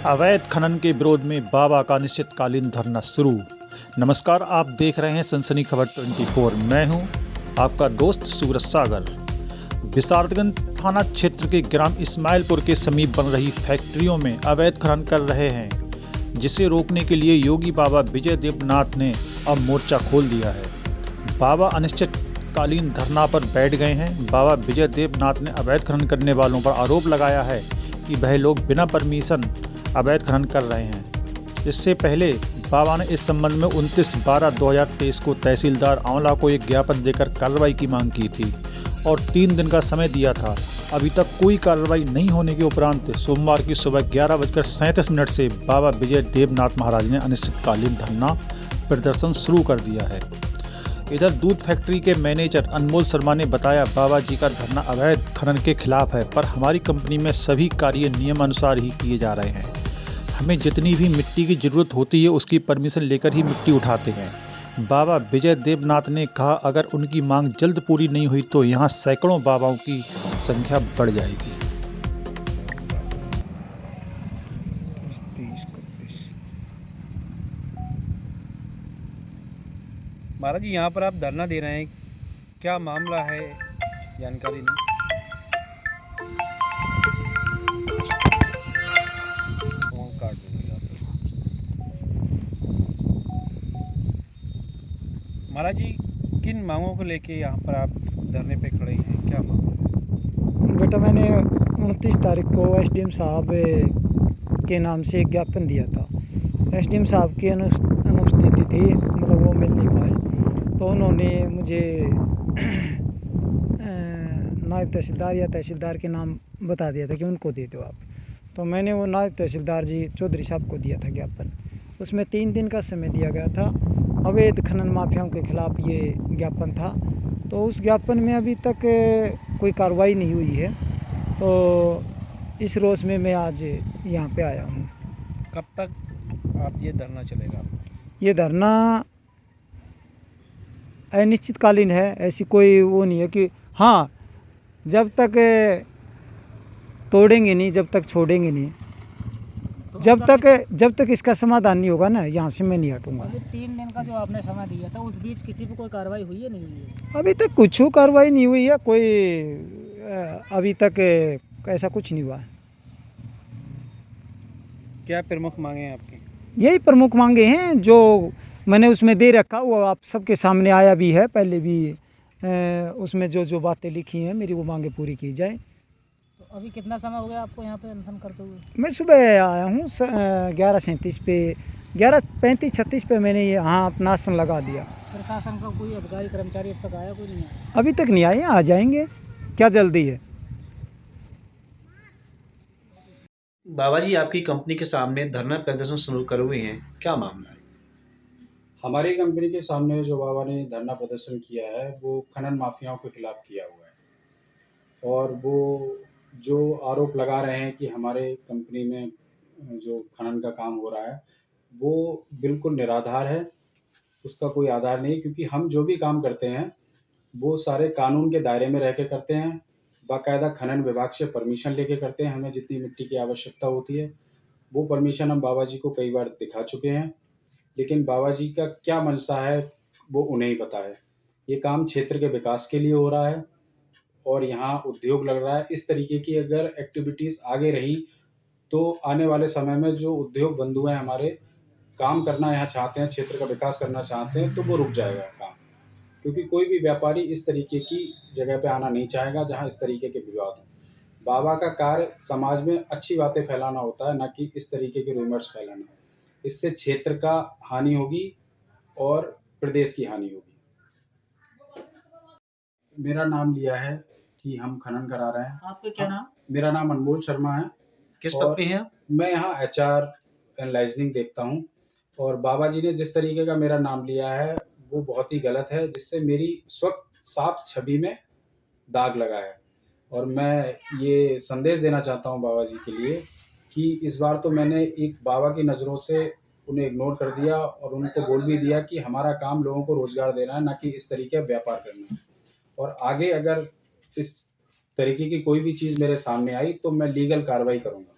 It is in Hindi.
अवैध खनन के विरोध में बाबा का अनिश्चितकालीन धरना शुरू। नमस्कार, आप देख रहे हैं सनसनी खबर 24। मैं हूं आपका दोस्त सूरज सागर। विसारदगंज थाना क्षेत्र के ग्राम इस्माइलपुर के समीप बन रही फैक्ट्रियों में अवैध खनन कर रहे हैं, जिसे रोकने के लिए योगी बाबा विजय देवनाथ ने अब मोर्चा खोल दिया है। बाबा अनिश्चितकालीन धरना पर बैठ गए हैं। बाबा विजय देवनाथ ने अवैध खनन करने वालों पर आरोप लगाया है कि वह लोग बिना परमिशन अवैध खनन कर रहे हैं। इससे पहले बाबा ने इस संबंध में 29/12/2023 को तहसीलदार आंवला को एक ज्ञापन देकर कार्रवाई की मांग की थी और 3 दिन का समय दिया था। अभी तक कोई कार्रवाई नहीं होने के उपरांत सोमवार की सुबह 11:37 से बाबा विजय देवनाथ महाराज ने अनिश्चितकालीन धरना प्रदर्शन शुरू कर दिया है। इधर दूध फैक्ट्री के मैनेजर अनमोल शर्मा ने बताया, बाबा जी का धरना अवैध खनन के खिलाफ है, पर हमारी कंपनी में सभी कार्य नियमानुसार ही किए जा रहे हैं। हमें जितनी भी मिट्टी की ज़रूरत होती है उसकी परमिशन लेकर ही मिट्टी उठाते हैं। बाबा विजय देवनाथ ने कहा, अगर उनकी मांग जल्द पूरी नहीं हुई तो यहाँ सैकड़ों बाबाओं की संख्या बढ़ जाएगी। महाराज जी, यहाँ पर आप धरना दे रहे हैं, क्या मामला है, जानकारी नहीं। महाराज जी, किन मांगों को लेके यहाँ पर आप धरने पे खड़े हैं, क्या मांग? बेटा, मैंने 29 तारीख को एसडीएम साहब के नाम से एक ज्ञापन दिया था। एसडीएम साहब की अनुपस्थिति थी, मतलब वो मिल नहीं पाए, तो उन्होंने मुझे नायब तहसीलदार या तहसीलदार के नाम बता दिया था कि उनको दे दो आप। तो मैंने वो नायब तहसीलदार जी चौधरी साहब को दिया था ज्ञापन। उसमें 3 दिन का समय दिया गया था। अवैध खनन माफियाओं के खिलाफ ये ज्ञापन था। तो उस ज्ञापन में अभी तक कोई कार्रवाई नहीं हुई है, तो इस रोष में मैं आज यहाँ पे आया हूँ। कब तक आप ये धरना चलेगा? ये धरना अनिश्चितकालीन है, ऐसी कोई वो नहीं है कि हाँ, जब तक तोड़ेंगे नहीं, जब तक छोड़ेंगे नहीं, तो जब तक इसका समाधान नहीं होगा ना, यहाँ से मैं नहीं हटूँगा। 3 दिन का जो आपने समय दिया था, उस बीच किसी पे कोई कार्रवाई हुई है, नहीं हुई है? अभी तक कुछ कार्रवाई नहीं हुई है, कोई अभी तक ऐसा कुछ नहीं हुआ। क्या प्रमुख मांगे हैं आपकी? यही प्रमुख मांगे हैं जो मैंने उसमें दे रखा, वो आप सबके सामने आया भी है, पहले भी उसमें जो बातें लिखी हैं मेरी, वो मांगे पूरी की जाए। तो अभी कितना समय हो गया आपको यहाँ पे अनशन करते हुए? मैं सुबह आया हूँ 11:37 पे, 11:35-36 पे मैंने यहाँ अपना आसन लगा दिया। प्रशासन का कोई अधिकारी कर्मचारी अब तक आया, कोई नहीं आया? अभी तक नहीं आए, आ जाएंगे, क्या जल्दी है। बाबा जी, आपकी कंपनी के सामने धरना प्रदर्शन शुरू करे हुए हैं, क्या मामला है? हमारी कंपनी के सामने जो बाबा ने धरना प्रदर्शन किया है वो खनन माफियाओं के खिलाफ किया हुआ है, और वो जो आरोप लगा रहे हैं कि हमारे कंपनी में जो खनन का काम हो रहा है वो बिल्कुल निराधार है। उसका कोई आधार नहीं, क्योंकि हम जो भी काम करते हैं वो सारे कानून के दायरे में रह के करते हैं। बाकायदा खनन विभाग से परमिशन लेके करते हैं। हमें जितनी मिट्टी की आवश्यकता होती है वो परमिशन हम बाबा जी को कई बार दिखा चुके हैं, लेकिन बाबा जी का क्या मंशा है वो उन्हें ही पता है। ये काम क्षेत्र के विकास के लिए हो रहा है और यहाँ उद्योग लग रहा है। इस तरीके की अगर एक्टिविटीज़ आगे रही तो आने वाले समय में जो उद्योग बंधु हैं हमारे, काम करना यहाँ चाहते हैं, क्षेत्र का विकास करना चाहते हैं, तो वो रुक जाएगा काम, क्योंकि कोई भी व्यापारी इस तरीके की जगह पे आना नहीं चाहेगा जहाँ इस तरीके के विवाद हों। बाबा का कार्य समाज में अच्छी बातें फैलाना होता है, ना कि इस तरीके के रूमर्स फैलाना। इससे क्षेत्र का हानि होगी और प्रदेश की हानि होगी। मेरा नाम लिया है कि हम खनन करा रहे हैं। आपका क्या नाम? मेरा नाम अनमोल शर्मा है। किस पद पे हैं? मैं यहाँ HR एनालाइजनिंग देखता हूँ, और बाबा जी ने जिस तरीके का मेरा नाम लिया है वो बहुत ही गलत है, जिससे मेरी स्वच्छ साफ छवि में दाग लगा है। और मैं ये संदेश देना चाहता हूँ बाबा जी के लिए कि इस बार तो मैंने एक बाबा की नज़रों से उन्हें इग्नोर कर दिया और उनको बोल भी दिया कि हमारा काम लोगों को रोज़गार देना है, ना कि इस तरीके का व्यापार करना है। और आगे अगर इस तरीके की कोई भी चीज़ मेरे सामने आई तो मैं लीगल कार्रवाई करूँगा।